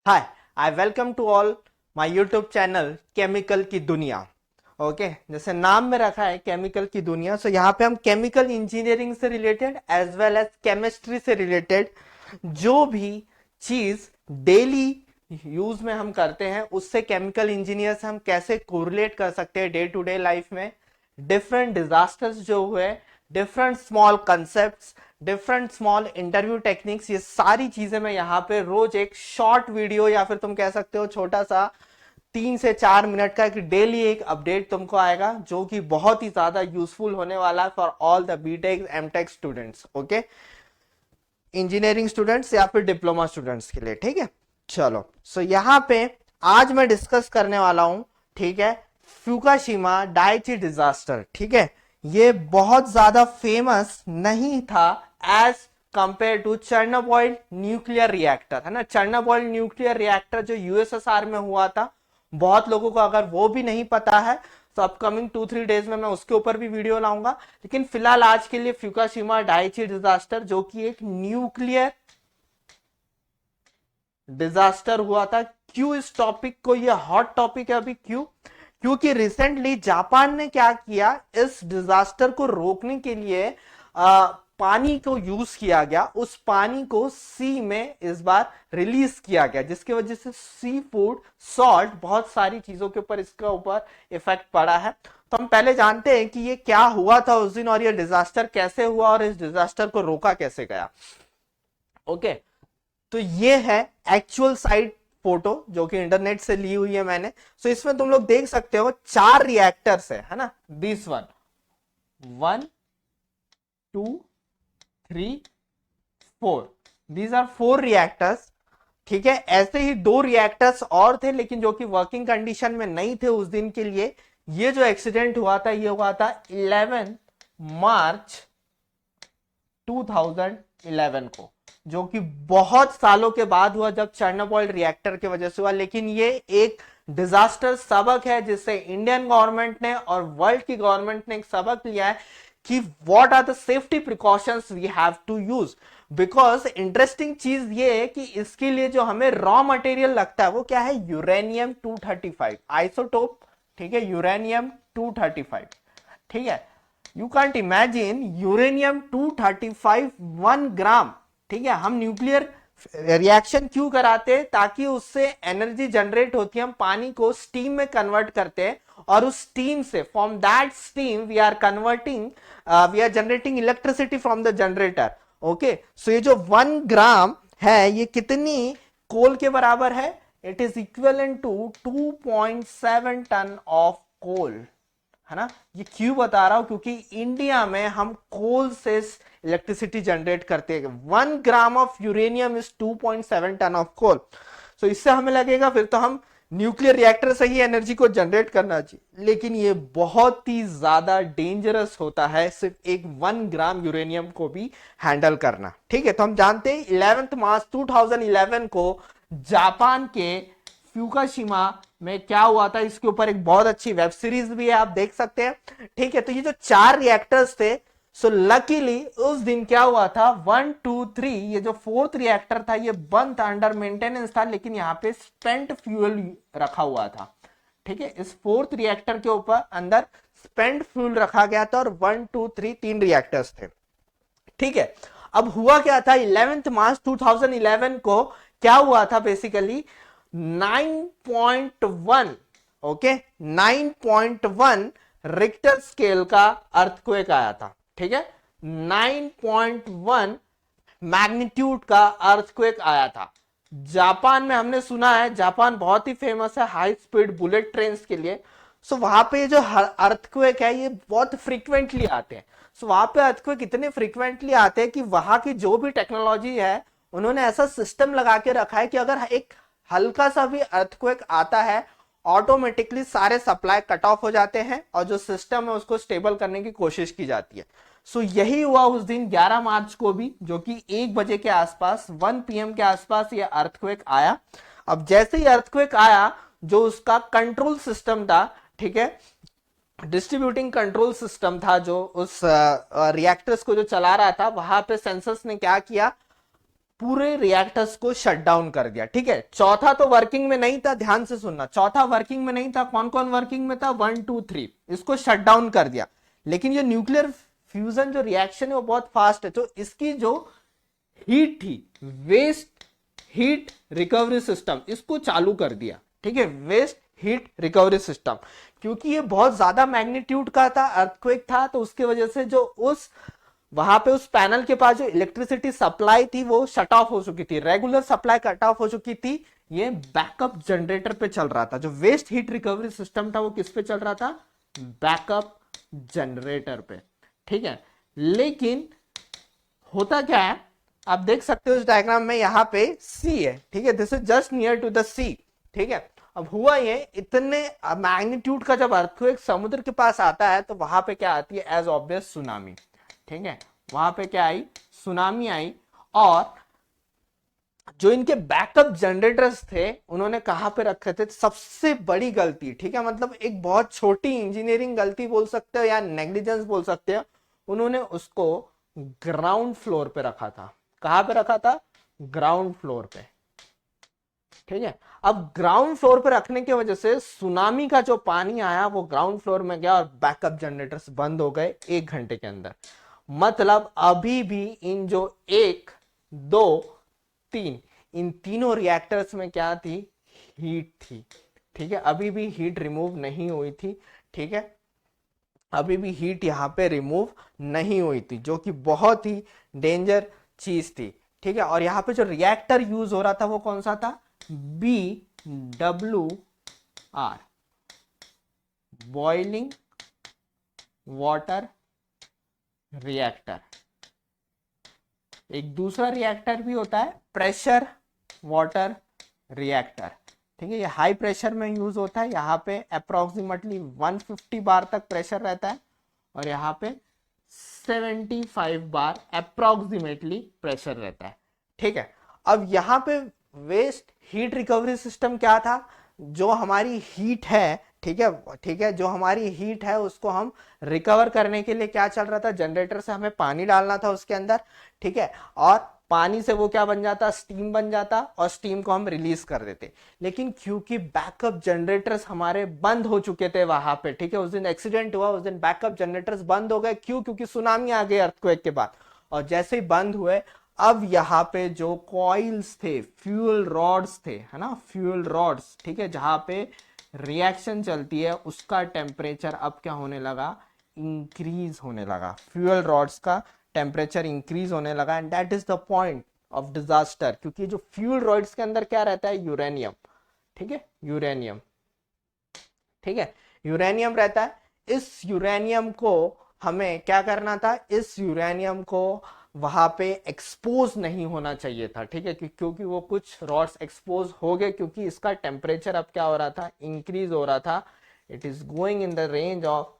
Hi, I welcome to all my YouTube channel chemical की दुनिया। Okay जैसे नाम में रखा है केमिकल की दुनिया, सो यहाँ पे हम केमिकल इंजीनियरिंग से related as well as chemistry से रिलेटेड जो भी चीज डेली यूज में हम करते हैं उससे केमिकल इंजीनियर से हम कैसे कोरिलेट कर सकते हैं डे टू डे लाइफ में। डिफरेंट डिजास्टर्स जो हुए, different small concepts, different small interview techniques, ये सारी चीजें मैं यहाँ पे रोज एक शॉर्ट वीडियो या फिर तुम कह सकते हो छोटा सा 3 से 4 मिनट का एक डेली एक अपडेट तुमको आएगा जो कि बहुत ही ज्यादा यूजफुल होने वाला है for all the BTech MTech students. Okay, engineering students या फिर डिप्लोमा स्टूडेंट्स के लिए। ठीक है, चलो सो यहाँ पे आज मैं डिस्कस करने वाला हूं, ठीक है, फ्यूकाशिमा डाइची डिजास्टर। ठीक है, ये बहुत ज्यादा फेमस नहीं था as compare to Chernobyl nuclear reactor, है ना। चर्नोबॉयल न्यूक्लियर रिएक्टर जो यूएसएसआर में हुआ था, बहुत लोगों को अगर वो भी नहीं पता है तो अपकमिंग 2-3 डेज में मैं उसके ऊपर भी वीडियो लाऊंगा। लेकिन फिलहाल आज के लिए फ्यूकाशिमा डाइची डिजास्टर जो कि एक न्यूक्लियर डिजास्टर हुआ था। क्यों इस टॉपिक को, ये हॉट टॉपिक है अभी, क्यों? क्योंकि रिसेंटली जापान ने क्या किया, इस डिजास्टर को रोकने के लिए पानी को यूज किया गया। उस पानी को सी में इस बार रिलीज किया गया जिसकी वजह से सी फूड, सॉल्ट, बहुत सारी चीजों के ऊपर इसका ऊपर इफेक्ट पड़ा है। तो हम पहले जानते हैं कि ये क्या हुआ था उस दिन और ये डिजास्टर कैसे हुआ और इस डिजास्टर को रोका कैसे गया। ओके, तो ये है एक्चुअल साइट फोटो जो कि इंटरनेट से ली हुई है मैंने। सो इसमें तुम लोग देख सकते हो 4 रिएक्टर्स है ना। This one, 1, 2, 3, 4, these are 4 reactors. ठीक है, ऐसे ही 2 रिएक्टर्स और थे लेकिन जो कि वर्किंग कंडीशन में नहीं थे उस दिन के लिए। ये जो एक्सीडेंट हुआ था ये हुआ था 11 मार्च 2011 को, जो कि बहुत सालों के बाद हुआ जब चर्नोबॉयल रिएक्टर की वजह से हुआ। लेकिन ये एक डिजास्टर सबक है जिससे इंडियन गवर्नमेंट ने और वर्ल्ड की गवर्नमेंट ने एक सबक लिया है कि what are the safety precautions we have to use. Because interesting चीज ये है कि इसके लिए जो हमें रॉ मटेरियल लगता है वो क्या है, यूरेनियम 235 आइसोटोप। ठीक है, यूरेनियम 235। ठीक है, यू कांट इमेजिन यूरेनियम 235 1 ग्राम। ठीक है, हम न्यूक्लियर रिएक्शन क्यों कराते हैं, ताकि उससे एनर्जी जनरेट होती है, हम पानी को स्टीम में कन्वर्ट करते हैं और उस स्टीम से, from that steam we are converting, we are generating electricity from the generator. Okay, so ये जो 1 ग्राम है ये कितनी कोल के बराबर है, it is equivalent to 2.7 ton of coal, है ना। ये क्यों बता रहा हूं, क्योंकि इंडिया में हम कोल से इलेक्ट्रिसिटी जनरेट करते हैं। 1 gram of uranium is 2.7 ton of coal. So इससे हमें लगेगा फिर तो हम न्यूक्लियर रिएक्टर से ही एनर्जी को जनरेट करना चाहिए, लेकिन ये बहुत ही ज्यादा डेंजरस होता है सिर्फ एक 1 ग्राम यूरेनियम को भी हैंडल करना। ठीक है, तो हम जानते हैं 11 मार्च 2011 को जापान के फ्यूकाशिमा में क्या हुआ था। इसके ऊपर एक बहुत अच्छी वेब सीरीज भी है, आप देख सकते हैं। ठीक है, तो ये जो 4 रिएक्टर्स थे, सो लकीली उस दिन क्या हुआ था, 1, 2, 3, ये जो 4th रिएक्टर था ये बंद था, अंडर मेंटेनेंस था, लेकिन यहाँ पे स्पेंट फ्यूल रखा हुआ था। ठीक है, इस 4th रिएक्टर के ऊपर अंदर स्पेंट फ्यूल रखा गया था और 1, 2, 3 3 रिएक्टर्स थे। ठीक है, अब हुआ क्या था, 11 मार्च 2011 को क्या हुआ था, बेसिकली 9.1, ओके, 9.1 रिक्टर स्केल का अर्थक्वेक आया था। ठीक है, 9.1 मैग्नीट्यूड का अर्थक्वेक आया था। जापान में हमने सुना है, जापान बहुत ही फेमस है हाई स्पीड बुलेट ट्रेन के लिए। सो वहां पे जो अर्थक्वेक है ये बहुत फ्रीक्वेंटली आते हैं। सो वहां पे अर्थक्वेक इतने फ्रीक्वेंटली आते हैं कि वहां की जो भी टेक्नोलॉजी है उन्होंने ऐसा सिस्टम लगा के रखा है कि अगर एक हल्का सा भी अर्थक्वेक आता है ऑटोमेटिकली सारे सप्लाई कट ऑफ हो जाते हैं और जो सिस्टम है उसको स्टेबल करने की कोशिश की जाती है। सो यही हुआ उस दिन 11 मार्च को भी, जो कि 1 बजे के आसपास, 1 PM के आसपास ये अर्थक्वेक आया। अब जैसे ही अर्थक्वेक आया, जो उसका कंट्रोल सिस्टम था, ठीक है, डिस्ट्रीब्यूटिंग कंट्रोल सिस्टम था जो उस रिएक्टर्स को जो चला रहा था, वहां पे सेंसर्स ने क्या किया, पूरे रिएक्टर्स को शट डाउन कर दिया। ठीक है, चौथा तो वर्किंग में नहीं था, ध्यान से सुनना, चौथा वर्किंग में नहीं था। कौन कौन वर्किंग में था? 1 2 3, इसको शट डाउन कर दिया। लेकिन ये न्यूक्लियर फ्यूजन जो रिएक्शन है वो बहुत फास्ट है, तो इसकी जो हीट थी, वेस्ट हीट रिकवरी सिस्टम, इसको चालू कर दिया। ठीक है, वेस्ट हीट रिकवरी सिस्टम, क्योंकि ये बहुत ज्यादा मैग्नीट्यूड का था, अर्थक्वेक था, तो उसकी वजह से जो उस वहां पे उस पैनल के पास जो इलेक्ट्रिसिटी सप्लाई थी वो शट ऑफ हो चुकी थी, रेगुलर सप्लाई कट ऑफ हो चुकी थी। ये बैकअप जनरेटर पे चल रहा था। जो वेस्ट हीट रिकवरी सिस्टम था वो किस पे चल रहा था? बैकअप जनरेटर पे। ठीक है, लेकिन होता क्या है, आप देख सकते हो इस डायग्राम में, यहां पे सी है। ठीक है, this is just near to the sea. ठीक है, अब हुआ ये, इतने मैग्नीट्यूड का जब अर्थक्वेक समुद्र के पास आता है तो वहां पे क्या आती है? As obvious tsunami. ठीक है, वहां पे क्या आई? सुनामी आई। और जो इनके बैकअप जनरेटर्स थे उन्होंने कहां पे रखे थे? सबसे बड़ी गलती, ठीक है, मतलब एक बहुत छोटी इंजीनियरिंग गलती बोल सकते हो या नेग्लिजेंस बोल सकते हो, उन्होंने उसको ग्राउंड फ्लोर पे रखा था। कहां पे रखा था? ग्राउंड फ्लोर पे। ठीक है, अब ग्राउंड फ्लोर पे रखने की वजह से सुनामी का जो पानी आया वो ग्राउंड फ्लोर में गया और बैकअप जनरेटर्स बंद हो गए 1 घंटे के अंदर। मतलब अभी भी इन जो 1 2 3, इन तीनों रिएक्टर्स में क्या थी? हीट थी। ठीक है, अभी भी हीट रिमूव नहीं हुई थी। ठीक है, अभी भी हीट यहां पे रिमूव नहीं हुई थी, जो कि बहुत ही डेंजर चीज थी। ठीक है, और यहां पे जो रिएक्टर यूज हो रहा था वो कौन सा था? BWR, boiling water reactor. एक दूसरा रिएक्टर भी होता है प्रेशर वाटर रिएक्टर। ठीक है, ये हाई प्रेशर में यूज होता है। यहाँ पे अप्रोक्सीमेटली 150 बार तक प्रेशर रहता है और यहाँ पे 75 बार अप्रोक्सीमेटली प्रेशर रहता है। ठीक है, अब यहाँ पे वेस्ट हीट रिकवरी सिस्टम क्या था? जो हमारी हीट है, ठीक है, ठीक है, जो हमारी हीट है उसको हम रिकवर करने के लिए क्या चल रहा था? जनरेटर से हमें पानी डालना था उसके अंदर। ठीक है, और पानी से वो क्या बन जाता? स्टीम बन जाता, और स्टीम को हम रिलीज कर देते। लेकिन क्योंकि बैकअप जनरेटर्स हमारे बंद हो चुके थे वहां पे, ठीक है, उस दिन एक्सीडेंट हुआ, उस दिन बैकअप जनरेटर्स बंद हो गए। क्यों? क्योंकि सुनामी आ गई अर्थक्वेक के बाद। और जैसे ही बंद हुए, अब यहाँ पे जो कॉइल्स थे, फ्यूल रॉड्स थे, है ना, फ्यूल रॉड्स, ठीक है, जहां पे रिएक्शन चलती है, उसका टेम्परेचर अब क्या होने लगा? इंक्रीज होने लगा। फ्यूल रॉड्स का टेम्परेचर इंक्रीज होने लगा, and that is the point of disaster. क्योंकि जो फ्यूल रॉड्स के अंदर क्या रहता है? यूरेनियम। ठीक है, यूरेनियम। ठीक है, यूरेनियम रहता है। इस यूरेनियम को हमें क्या करना था? इस यूरेनियम को वहां पे एक्सपोज नहीं होना चाहिए था। ठीक है, क्योंकि वो कुछ रॉड्स एक्सपोज हो गए, क्योंकि इसका टेम्परेचर अब क्या हो रहा था? इंक्रीज हो रहा था। It is going in the range of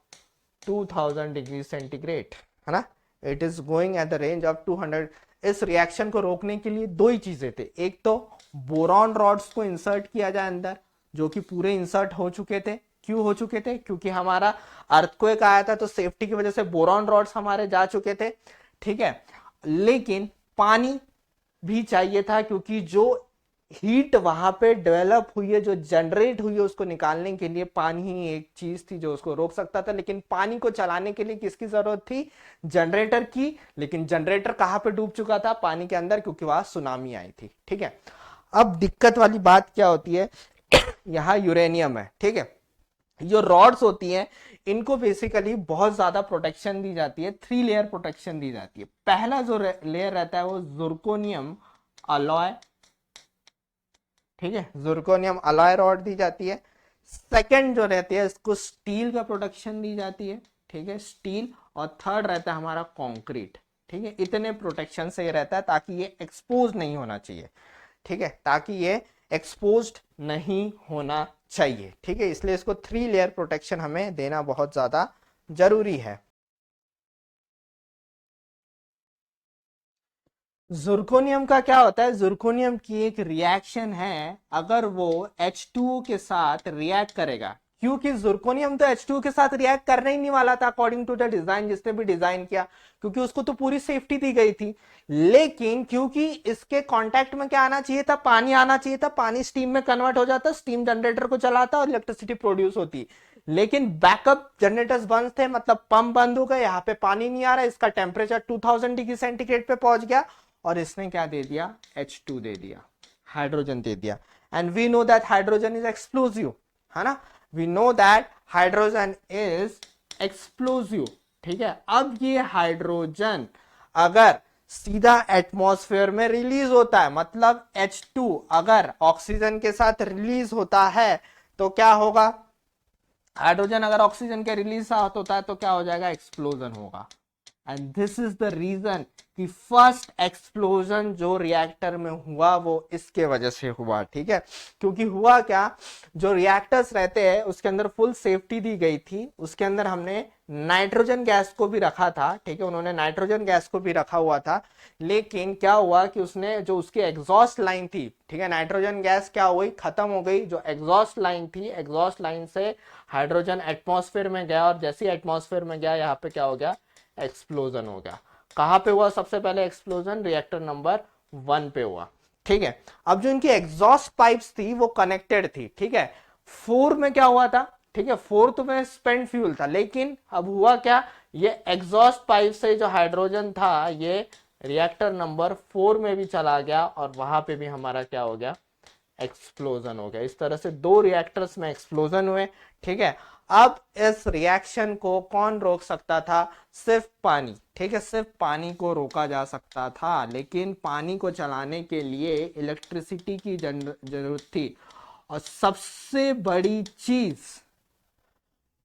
2000 degree centigrade, है ना, it is going at the range of 200। इस रिएक्शन को रोकने के लिए दो ही चीजें थे। एक तो बोरॉन रॉड्स को इंसर्ट किया जाए अंदर, जो कि पूरे इंसर्ट हो चुके थे। क्यों हो चुके थे? क्योंकि हमारा अर्थक्वेक आया था, तो सेफ्टी की वजह से बोरॉन रॉड्स हमारे जा चुके थे। ठीक है, लेकिन पानी भी चाहिए था, क्योंकि जो हीट वहां पे डेवलप हुई है, जो जनरेट हुई है, उसको निकालने के लिए पानी ही एक चीज थी जो उसको रोक सकता था। लेकिन पानी को चलाने के लिए किसकी जरूरत थी? जनरेटर की। लेकिन जनरेटर कहां पे डूब चुका था? पानी के अंदर, क्योंकि वहां सुनामी आई थी। ठीक है, अब दिक्कत वाली बात क्या होती है? यहाँ यूरेनियम है। ठीक है, जो रॉड्स होती हैं इनको बेसिकली बहुत ज्यादा प्रोटेक्शन दी जाती है, 3 लेयर प्रोटेक्शन दी जाती है। पहला जो लेयर रहता है वो जुर्कोनियम अलॉय। ठीक है, जुर्कोनियम अलॉय रॉड दी जाती है। सेकंड जो रहती है इसको स्टील का प्रोटेक्शन दी जाती है। ठीक है, स्टील। और थर्ड रहता है हमारा कंक्रीट। ठीक है, इतने प्रोटेक्शन से ये रहता है ताकि ये एक्सपोज नहीं होना चाहिए। ठीक है, ताकि ये एक्सपोज्ड नहीं होना चाहिए। ठीक है, इसलिए इसको 3 लेयर प्रोटेक्शन हमें देना बहुत ज्यादा जरूरी है। जुर्कोनियम का क्या होता है? जुर्कोनियम की एक रिएक्शन है, अगर वो H2O के साथ रिएक्ट करेगा, क्योंकि जुर्कोनियम तो H2 के साथ रिएक्ट करने ही नहीं वाला था अकॉर्डिंग टू द डिजाइन, जिसने भी डिजाइन किया, क्योंकि उसको तो पूरी सेफ्टी दी गई थी। लेकिन क्योंकि इसके कांटेक्ट में क्या आना चाहिए था, पानी आना चाहिए था, पानी स्टीम में कन्वर्ट हो जाता, स्टीम जनरेटर को चलाता और इलेक्ट्रिसिटी प्रोड्यूस होती। लेकिन बैकअप जनरेटर्स बंद थे, मतलब पंप बंद हो गए, यहाँ पे पानी नहीं आ रहा, इसका टेम्परेचर 2000 डिग्री सेंटीग्रेड पे पहुंच गया, और इसने क्या दे दिया, H2 दे दिया, हाइड्रोजन दे दिया। And we know that hydrogen is explosive, है ना, we know that hydrogen is explosive. ठीक है, अब ये हाइड्रोजन अगर सीधा एटमॉस्फेयर में रिलीज होता है, मतलब H2 अगर ऑक्सीजन के साथ रिलीज होता है तो क्या होगा, हाइड्रोजन अगर ऑक्सीजन के रिलीज साथ होता है तो क्या हो जाएगा, एक्सप्लोजन होगा। And this is the reason कि फर्स्ट एक्सप्लोजन जो रिएक्टर में हुआ वो इसके वजह से हुआ। ठीक है, क्योंकि हुआ क्या, जो रिएक्टर्स रहते हैं उसके अंदर फुल सेफ्टी दी गई थी, उसके अंदर हमने नाइट्रोजन गैस को भी रखा था। ठीक है, उन्होंने नाइट्रोजन गैस को भी रखा हुआ था, लेकिन क्या हुआ कि उसने जो उसकी एग्जॉस्ट लाइन थी, ठीक है, नाइट्रोजन गैस क्या हुई, खत्म हो गई। जो एग्जॉस्ट लाइन थी, एग्जॉस्ट लाइन से हाइड्रोजन एटमॉस्फेयर में गया, और जैसे ही एटमॉस्फेयर में गया यहाँ पे क्या हो गया, एक्सप्लोजन हो गया। कहां पे हुआ सबसे पहले एक्सप्लोजन, रिएक्टर नंबर 1 पे हुआ। ठीक है, अब जो इनकी एग्जॉस्ट पाइप्स थी वो कनेक्टेड थी। ठीक है, 4 में क्या हुआ था, ठीक है, 4 तो में स्पेंट फ्यूल था, लेकिन अब हुआ क्या, ये एग्जॉस्ट पाइप से जो हाइड्रोजन था ये रिएक्टर नंबर 4 में भी चला गया, और वहां पे भी हमारा क्या हो गया, एक्सप्लोजन हो गया। इस तरह से 2 रिएक्टर्स में एक्सप्लोजन हुए। ठीक है, अब इस रिएक्शन को कौन रोक सकता था, सिर्फ पानी। ठीक है, सिर्फ पानी को रोका जा सकता था, लेकिन पानी को चलाने के लिए इलेक्ट्रिसिटी की जरूरत थी। और सबसे बड़ी चीज,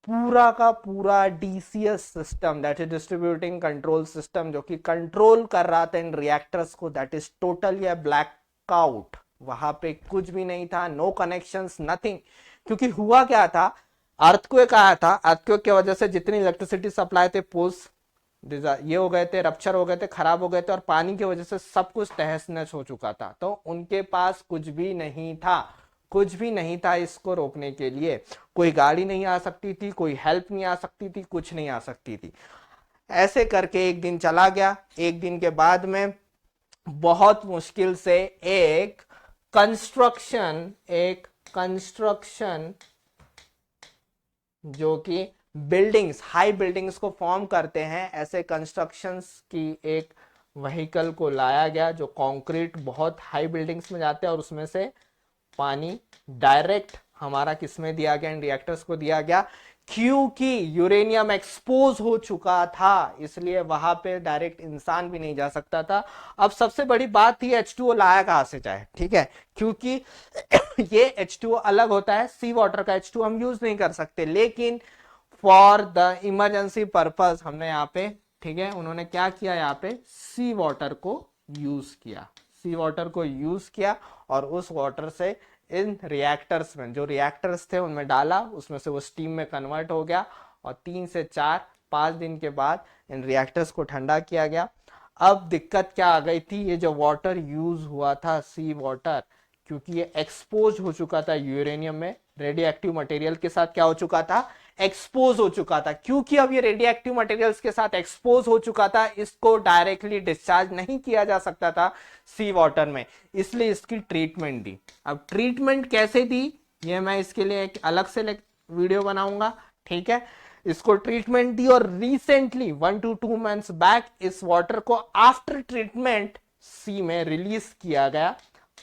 पूरा का पूरा DCS system, that is distributing control system, जो कि कंट्रोल कर रहा था इन रिएक्टर्स को, that is totally black out. वहां पे कुछ भी नहीं था, नो कनेक्शंस, नथिंग। क्योंकि हुआ क्या था, अर्थक्वेक आया था, अर्थक्वेक की वजह से जितनी इलेक्ट्रिसिटी सप्लाई थे पोल्स ये हो गए थे, रप्चर हो गए थे, खराब हो गए थे, और पानी की वजह से सब कुछ तहस नहस हो चुका था। तो उनके पास कुछ भी नहीं था, कुछ भी नहीं था इसको रोकने के लिए। कोई गाड़ी नहीं आ सकती थी, कोई हेल्प नहीं आ सकती थी, कुछ नहीं आ सकती थी। ऐसे करके एक दिन चला गया। एक दिन के बाद में बहुत मुश्किल से एक कंस्ट्रक्शन जो कि बिल्डिंग्स, हाई बिल्डिंग्स को फॉर्म करते हैं, ऐसे कंस्ट्रक्शंस की एक व्हीकल को लाया गया, जो कंक्रीट बहुत हाई बिल्डिंग्स में जाते हैं, और उसमें से पानी डायरेक्ट हमारा किसमें दिया गया, इन रिएक्टर्स को दिया गया। क्योंकि यूरेनियम एक्सपोज हो चुका था, इसलिए वहां पे डायरेक्ट इंसान भी नहीं जा सकता था। अब सबसे बड़ी बात थी H2O लाया कहां से जाए। ठीक है, क्योंकि ये H2O अलग होता है, सी वाटर का H2 हम यूज नहीं कर सकते, लेकिन फॉर द इमरजेंसी पर्पस हमने यहाँ पे, ठीक है, उन्होंने क्या किया, यहाँ पे सी वाटर को यूज किया, सी वाटर को यूज किया, और उस वाटर से इन रिएक्टर्स में, जो रिएक्टर्स थे उनमें डाला, उसमें से वो स्टीम में कन्वर्ट हो गया, और 3 से 4-5 दिन के बाद इन रिएक्टर्स को ठंडा किया गया। अब दिक्कत क्या आ गई थी, ये जो वाटर यूज हुआ था, सी वाटर, क्योंकि ये एक्सपोज हो चुका था यूरेनियम में, रेडियो एक्टिव मटेरियल के साथ क्या हो चुका था, एक्सपोज हो चुका था। क्योंकि अब ये रेडियो एक्टिव मटेरियल्स के साथ एक्सपोज हो चुका था, इसको डायरेक्टली डिस्चार्ज नहीं किया जा सकता था सी वाटर में, इसलिए इसकी ट्रीटमेंट दी। अब ट्रीटमेंट कैसे दी, ये मैं इसके लिए एक अलग से वीडियो बनाऊंगा। ठीक है, इसको ट्रीटमेंट दी, और रिसेंटली 1 to 2 मंथ्स बैक इस वाटर को आफ्टर ट्रीटमेंट सी में रिलीज किया गया।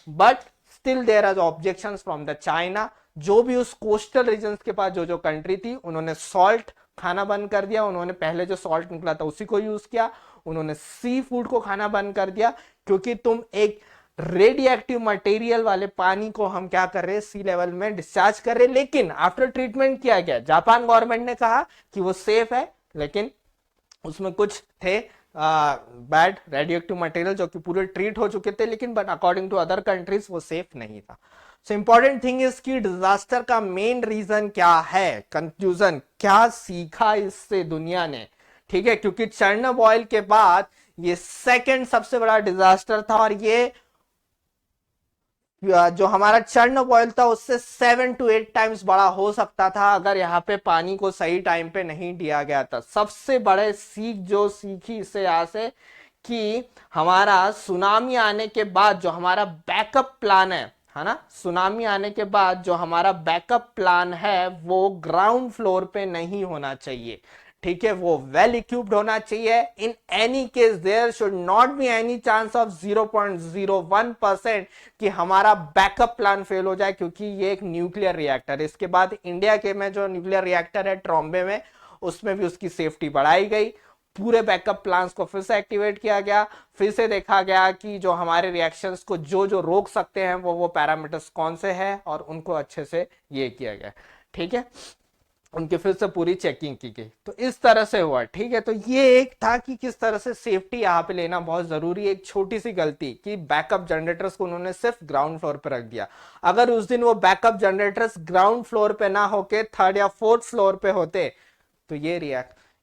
But still there are objections from the China. जो भी उस कोस्टल रीजन के पास जो कंट्री थी, उन्होंने सॉल्ट खाना बंद कर दिया, उन्होंने पहले जो सॉल्ट निकला था उसी को यूज किया, उन्होंने सी फूड को खाना बंद कर दिया, क्योंकि तुम एक रेडियो एक्टिव मटेरियल वाले पानी को हम क्या कर रहे हैं, सी लेवल में डिस्चार्ज कर रहे हैं। लेकिन आफ्टर ट्रीटमेंट किया गया, जापान गवर्नमेंट ने कहा कि वो सेफ है, लेकिन उसमें कुछ थे बैड रेडियो एक्टिव मटेरियल जो कि पूरे ट्रीट हो चुके थे, लेकिन but according to other countries वो सेफ नहीं था। सो इंपॉर्टेंट थिंग इज कि डिजास्टर का मेन रीजन क्या है, कंक्लूजन क्या सीखा इससे दुनिया ने। ठीक है, क्योंकि चेरनोबिल के बाद ये सेकंड सबसे बड़ा डिजास्टर था, और ये जो हमारा चर्नोबिल था उससे 7 to 8 टाइम्स बड़ा हो सकता था अगर यहाँ पे पानी को सही टाइम पे नहीं दिया गया था। सबसे बड़े सीख जो सीखी इससे यहाँ से कि हमारा सुनामी आने के बाद जो हमारा बैकअप प्लान है ना, सुनामी आने के बाद जो हमारा बैकअप प्लान है वो ग्राउंड फ्लोर पे नहीं होना चाहिए, ठीक है, वो वेल इक्विप्ड होना चाहिए। In any case there should not be any chance of 0.01% कि हमारा बैकअप प्लान फेल हो जाए, क्योंकि ये एक न्यूक्लियर रिएक्टर है। इसके बाद इंडिया के में जो न्यूक्लियर रिएक्टर है ट्रॉम्बे में, उसमें भी उसकी सेफ्टी बढ़ाई गई, पूरे बैकअप प्लान्स को फिर से एक्टिवेट किया गया, फिर से देखा गया कि जो हमारे रिएक्शंस को जो जो रोक सकते हैं वो पैरामीटर्स कौन से हैं, और उनको अच्छे से ये किया गया, ठीक है, उनकी फिर से पूरी चेकिंग की गई। तो इस तरह से हुआ, ठीक है। तो ये एक था कि किस तरह से सेफ्टी यहाँ पे लेना बहुत जरूरी है। एक छोटी सी गलती कि बैकअप जनरेटर्स को उन्होंने सिर्फ ग्राउंड फ्लोर पे रख दिया। अगर उस दिन वो बैकअप जनरेटर्स ग्राउंड फ्लोर पे ना होके 3rd या 4th फ्लोर पे होते तो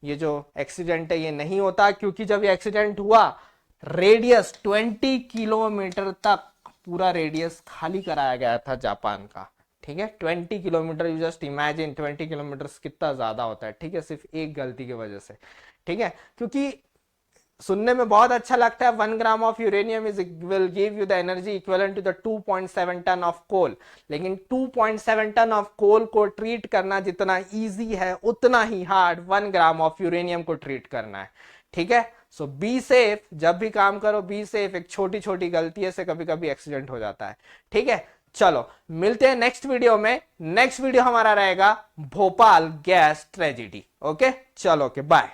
ये जो एक्सीडेंट है ये नहीं होता, क्योंकि जब ये एक्सीडेंट हुआ रेडियस 20 किलोमीटर तक पूरा रेडियस खाली कराया गया था जापान का, ठीक है। 20 kilometre, you just imagine 20 kilometre कितना ज्यादा होता है, ठीक है, सिर्फ एक गलती की वजह से, ठीक है। क्योंकि सुनने में बहुत अच्छा लगता है 1 gram of uranium is will give you the energy equivalent to the 2.7 ton of coal, लेकिन 2.7 टन ऑफ कोल को ट्रीट करना जितना इजी है उतना ही हार्ड 1 ग्राम ऑफ यूरेनियम को ट्रीट करना है, ठीक है। सो बी सेफ, जब भी काम करो बी सेफ। एक छोटी छोटी गलती से कभी कभी एक्सीडेंट हो जाता है, ठीक है। चलो मिलते हैं नेक्स्ट वीडियो में। नेक्स्ट वीडियो हमारा रहेगा भोपाल गैस ट्रेजेडी। ओके, चलो, ओके, बाय।